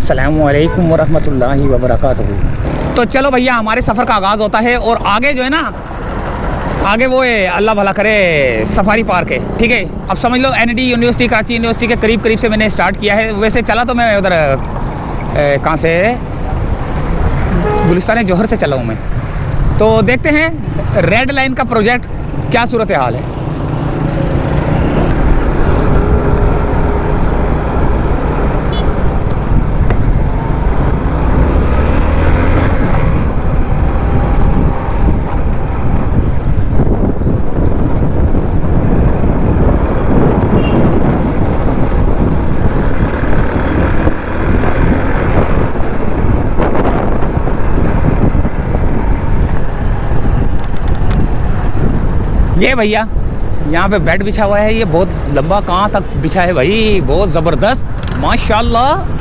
अस्सलामुअलैकुम वरहमतुल्लाहि वबरकातुहू। तो चलो भैया, हमारे सफ़र का आगाज़ होता है और आगे जो है ना, आगे वो है, अल्लाह भला करे, सफारी पार्क है। ठीक है, अब समझ लो NIT यूनिवर्सिटी, कराची यूनिवर्सिटी के करीब करीब से मैंने स्टार्ट किया है। वैसे चला तो मैं उधर कहाँ से, गुलिस्तान जौहर से चला हूँ मैं। तो देखते हैं रेड लाइन का प्रोजेक्ट क्या सूरत हाल है। ये भैया, यहाँ पे बेड बिछा हुआ है। ये बहुत लंबा, कहाँ तक बिछा है भाई, बहुत ज़बरदस्त माशाल्लाह।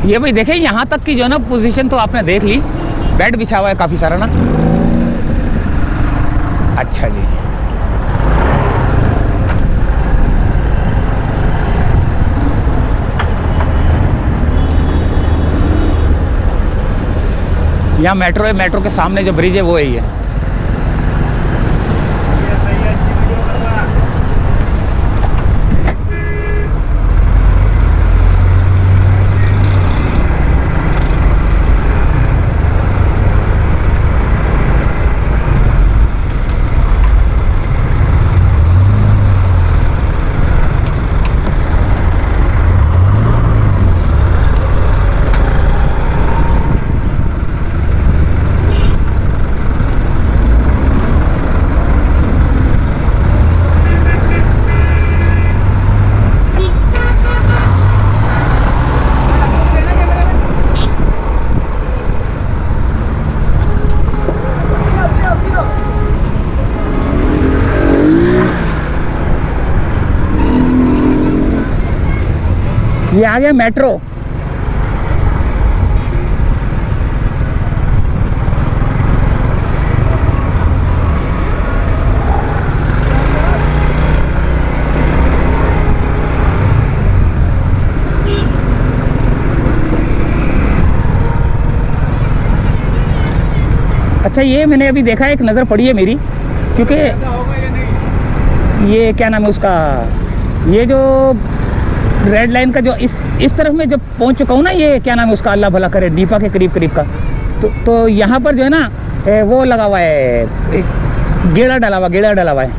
ये भाई देखें, यहाँ तक की जो है ना पोजीशन तो आपने देख ली। बेड बिछा हुआ है काफ़ी सारा ना। अच्छा जी, यहाँ मेट्रो है, मेट्रो के सामने जो ब्रिज है वो है ये। ये आ गया मेट्रो। अच्छा, ये मैंने अभी देखा, एक नज़र पड़ी है मेरी, क्योंकि ये क्या नाम है उसका, ये जो रेड लाइन का जो इस तरफ में जब पहुंच चुका हूँ ना, ये क्या नाम है उसका, अल्लाह भला करे, डीपा के करीब करीब का, तो यहाँ पर जो है ना वो लगा हुआ है, गेड़ा डाला हुआ है।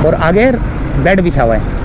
और आगे बेड बिछा हुआ है।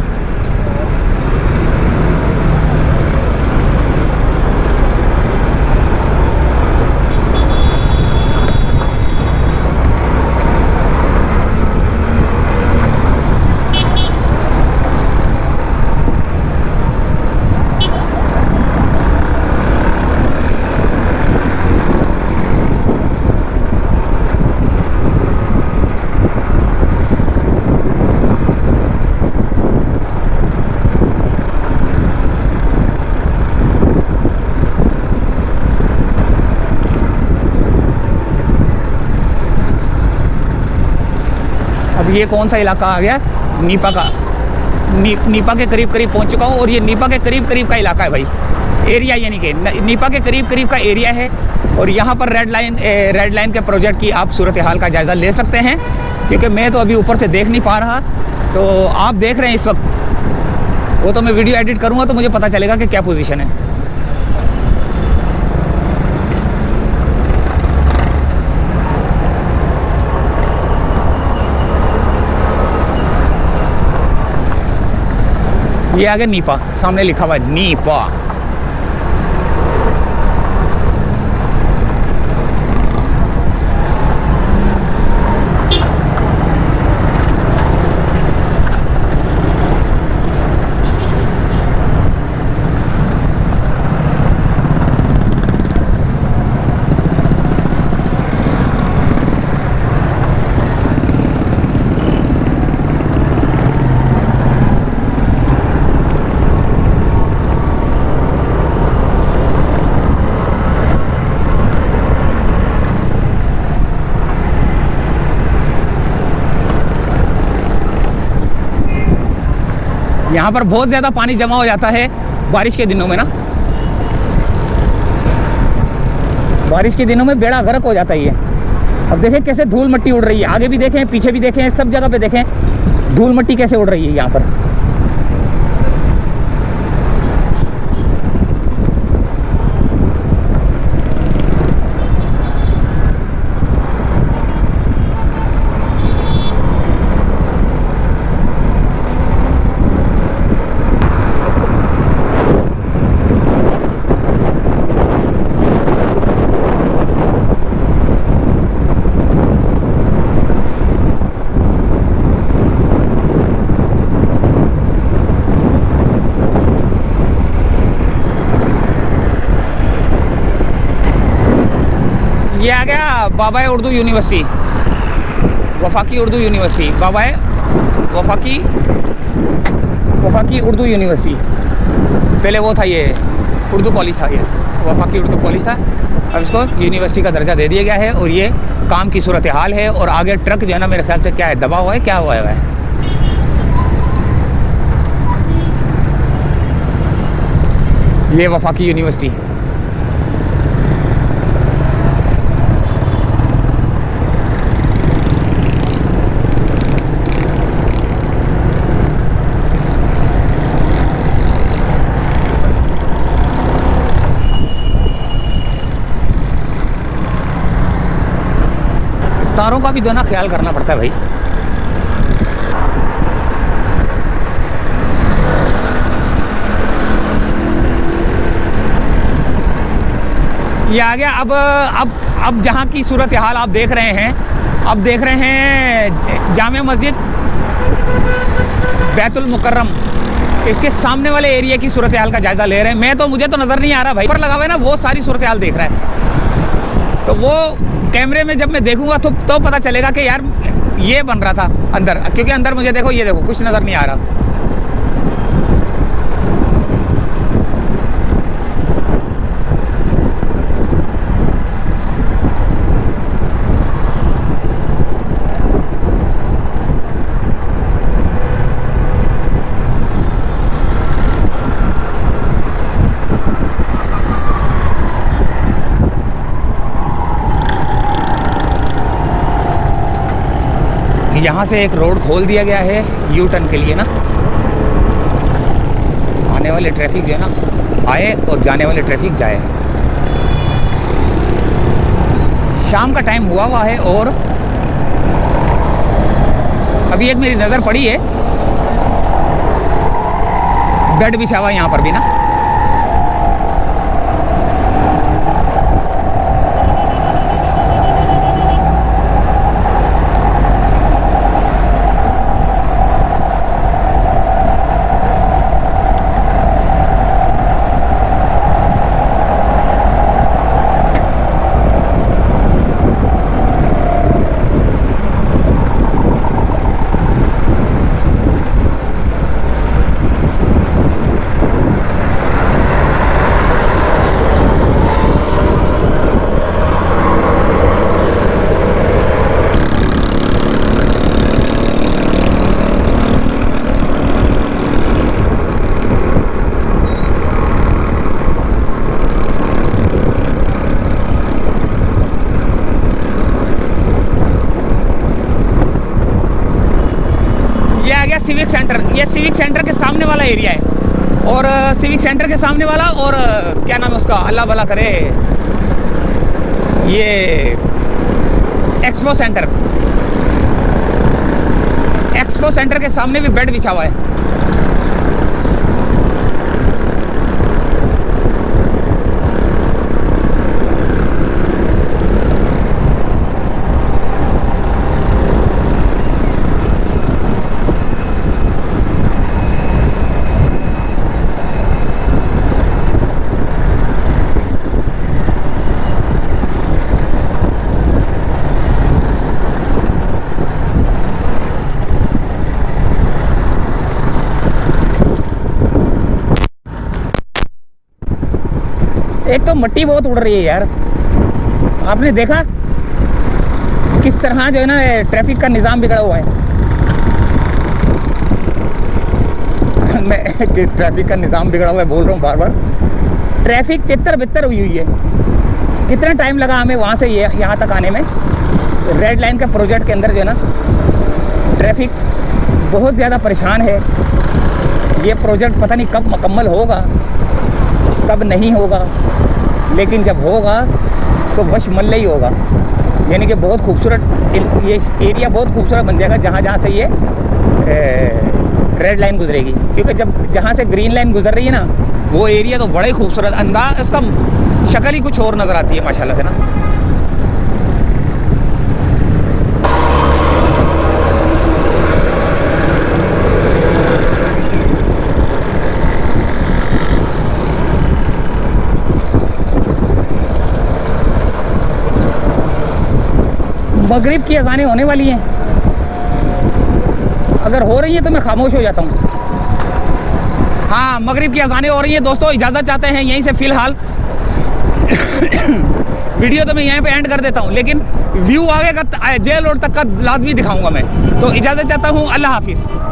ये कौन सा इलाका आ गया, नीपा का, नीपा के करीब करीब पहुंच चुका हूँ। और ये नीपा के करीब करीब का इलाका है भाई, एरिया, यानी कि नीपा के करीब करीब का एरिया है। और यहाँ पर रेड लाइन के प्रोजेक्ट की आप सूरत हाल का जायज़ा ले सकते हैं, क्योंकि मैं तो अभी ऊपर से देख नहीं पा रहा। तो आप देख रहे हैं इस वक्त, वो तो मैं वीडियो एडिट करूँगा तो मुझे पता चलेगा कि क्या पोजीशन है। ये आगे नीपा, सामने लिखा हुआ है नीपा। यहाँ पर बहुत ज़्यादा पानी जमा हो जाता है बारिश के दिनों में ना, बारिश के दिनों में बेड़ा गर्क हो जाता ही है। अब देखें कैसे धूल मिट्टी उड़ रही है, आगे भी देखें, पीछे भी देखें, सब जगह पे देखें धूल मिट्टी कैसे उड़ रही है यहाँ पर। ये आ गया बाबाए उर्दू यूनिवर्सिटी, वफाकी उर्दू यूनिवर्सिटी, बाबाए वफाकी उर्दू यूनिवर्सिटी। पहले वो था, ये उर्दू कॉलेज था, ये वफाकी उर्दू कॉलेज था। अब इसको यूनिवर्सिटी का दर्जा दे दिया गया है। और ये काम की सूरत हाल है। और आगे ट्रक जो है ना, मेरे ख्याल से क्या है, दबा हुआ है, क्या हुआ है। ये वफाकी यूनिवर्सिटी, तारों का भी जो है ना ख्याल करना पड़ता है भाई। ये आ गया। अब जहाँ की सूरत हाल आप देख रहे हैं, अब देख रहे हैं जामे मस्जिद बैतुल मुकर्रम, इसके सामने वाले एरिया की सूरत हाल का जायजा ले रहे हैं। मुझे तो नज़र नहीं आ रहा भाई, पर लगा हुआ है ना, वो सारी सूरत हाल देख रहा है। तो वो कैमरे में जब मैं देखूंगा तो पता चलेगा कि यार ये बन रहा था अंदर, क्योंकि अंदर मुझे देखो, ये देखो, कुछ नज़र नहीं आ रहा। यहाँ से एक रोड खोल दिया गया है यू टर्न के लिए ना, आने वाले ट्रैफिक जो है ना आए और जाने वाले ट्रैफिक जाए। शाम का टाइम हुआ है और अभी एक मेरी नज़र पड़ी है, बेड बिछा हुआ है यहाँ पर भी ना। सिविक सेंटर, ये सिविक सेंटर के सामने वाला एरिया है। और सिविक सेंटर के सामने वाला, और क्या नाम है उसका, अल्लाह भला करे, ये एक्सपो सेंटर, एक्सपो सेंटर के सामने भी बेड बिछा हुआ है। एक तो मिट्टी बहुत उड़ रही है यार, आपने देखा किस तरह जो है ना ट्रैफिक का निज़ाम बिगड़ा हुआ है। मैं ट्रैफिक का निज़ाम बिगड़ा हुआ है बोल रहा हूँ बार बार। ट्रैफिक तितर बितर हुई है। कितना टाइम लगा हमें वहाँ से यहाँ तक आने में। रेड लाइन के प्रोजेक्ट के अंदर जो है ना ट्रैफिक बहुत ज़्यादा परेशान है। ये प्रोजेक्ट पता नहीं कब मुकम्मल होगा कब नहीं होगा, लेकिन जब होगा तो बशमल्ले ही होगा। यानी कि बहुत खूबसूरत ये एरिया बहुत खूबसूरत बन जाएगा जहाँ जहाँ से ये रेड लाइन गुजरेगी। क्योंकि जब जहाँ से ग्रीन लाइन गुजर रही है ना वो एरिया तो बड़ा ही खूबसूरत, अंदाज उसका शक्ल ही कुछ और नज़र आती है माशाल्लाह से ना। मगरिब की अज़ानें होने वाली हैं। अगर हो रही हैं तो मैं खामोश हो जाता हूँ। हाँ, मगरिब की अज़ानें हो रही हैं दोस्तों, इजाज़त चाहते हैं यहीं से फ़िलहाल। वीडियो तो मैं यहीं पे एंड कर देता हूँ, लेकिन व्यू आगे का जेल रोड तक का लाजमी दिखाऊंगा मैं। तो इजाज़त चाहता हूँ, अल्लाह हाफिज़।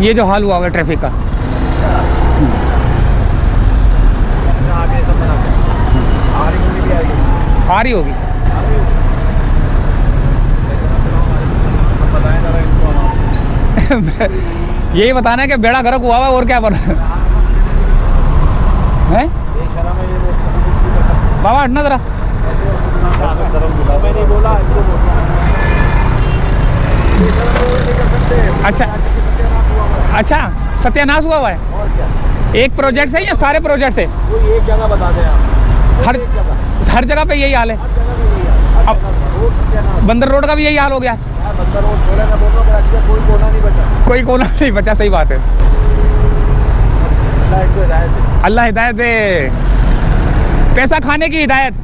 ये जो हाल हुआ हुआ है ट्रैफिक का, आ रही होगी। यही बताना है कि बेड़ा गर्क हुआ हुआ और क्या बना है। बाबा हटना जरा। अच्छा अच्छा, सत्यानाश हुआ है। और क्या? एक प्रोजेक्ट से या सारे प्रोजेक्ट से? कोई एक जगह बता दें आप। हर जगह पे यही हाल है। अब बंदर रोड का भी यही हाल हो गया। बंदर रोड छोड़े, मैं बोल रहा हूँ कोई कोना नहीं कोई कोना नहीं बचा, सही बात है। अल्लाह हिदायत दे, पैसा खाने की हिदायत।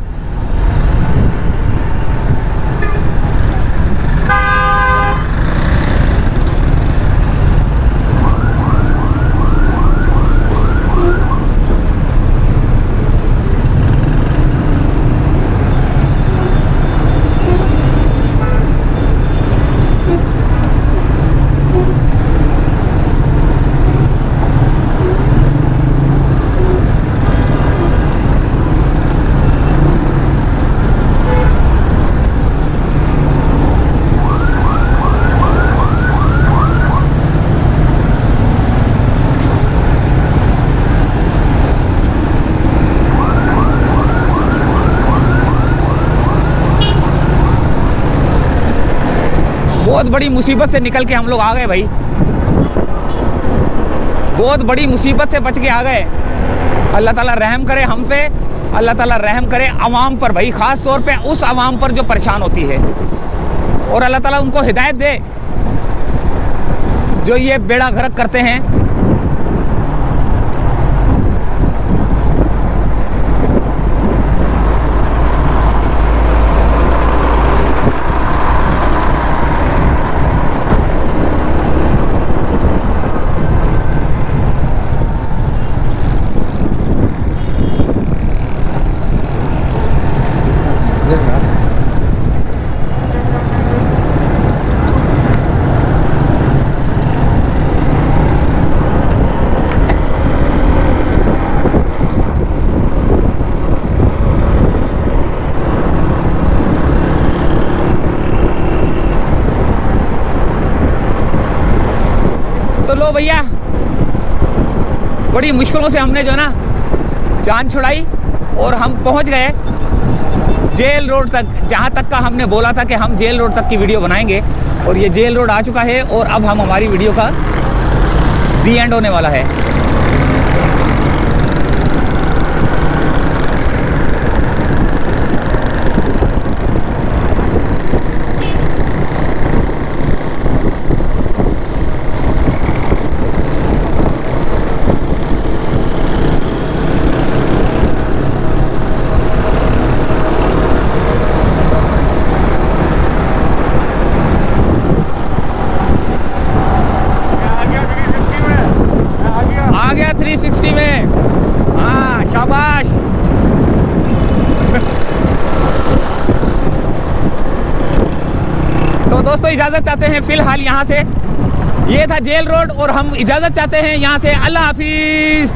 बहुत बड़ी मुसीबत से निकल के हम लोग आ गए भाई, बहुत बड़ी मुसीबत से बच के आ गए। अल्लाह ताला रहम करे हम पे, अल्लाह ताला रहम करे अवाम पर भाई, ख़ास तौर पे उस अवाम पर जो परेशान होती है, और अल्लाह ताला उनको हिदायत दे जो ये बेड़ा गर्क करते हैं। तो लो भैया, बड़ी मुश्किलों से हमने जो ना जान छुड़ाई और हम पहुंच गए जेल रोड तक, जहां तक का हमने बोला था कि हम जेल रोड तक की वीडियो बनाएंगे। और ये जेल रोड आ चुका है, और अब हम हमारी वीडियो का दी एंड होने वाला है। आ गया 360 में, हाँ शाबाश। तो दोस्तों इजाज़त चाहते हैं फिलहाल यहाँ से, ये था जेल रोड, और हम इजाज़त चाहते हैं यहाँ से। अल्लाह हाफिज़।